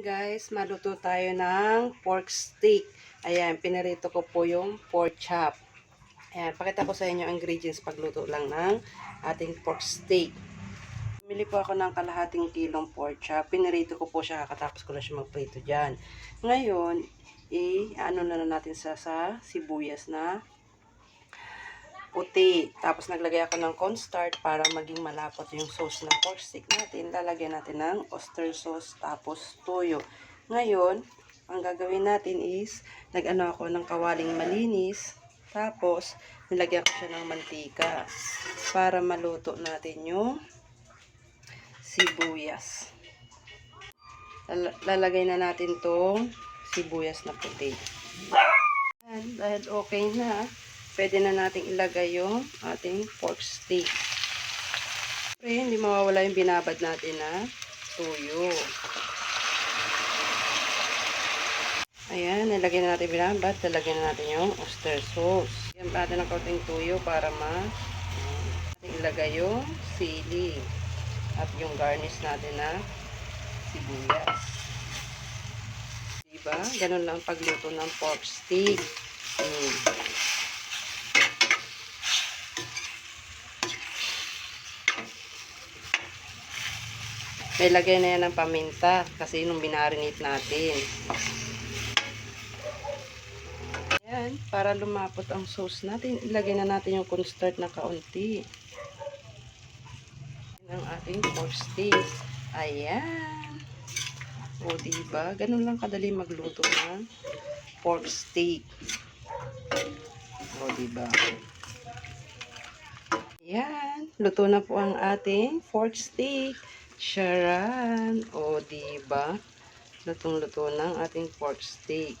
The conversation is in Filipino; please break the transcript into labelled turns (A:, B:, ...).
A: Guys, maluto tayo ng pork steak. Ayan, pinarito ko po yung pork chop. Ayan, pakita ko sa inyo ang ingredients pagluto lang ng ating pork steak. Bumili po ako ng kalahating kilong pork chop. Pinarito ko po siya, kakatapos ko na siya magprito dyan. Ngayon, ano na natin sa sibuyas na puti. Tapos naglagay ako ng cornstarch para maging malapot yung sauce ng pork steak natin. Lalagyan natin ng oyster sauce tapos toyo. Ngayon, ang gagawin natin is nag-ano ako ng kawaling malinis. Tapos nilagyan ko siya ng mantika para maluto natin yung sibuyas. Lalagay na natin tong sibuyas na puti. And dahil okay na, pwede na nating ilagay yung ating pork steak. Siyempre, hindi mawawala yung binabad natin na tuyo. Ayan, nilagay na natin binabad. Nilagyan na natin yung oyster sauce. Ayan pa natin ng kaunting tuyo para ilagay yung sili. At yung garnish natin na sibuyas. Diba? Ganun lang pagluto ng pork steak. May lagay na yan ng paminta kasi nung binarinate natin. Ayan, para lumapot ang sauce natin, ilagay na natin yung cornstarch na kaunti. Yan ang ating pork steak. Ayan. O, diba? Ganun lang kadali magluto ng pork steak. O, diba? Ayan. Luto na po ang ating pork steak. Charan. O, diba? Lutong-luto ng ating pork steak.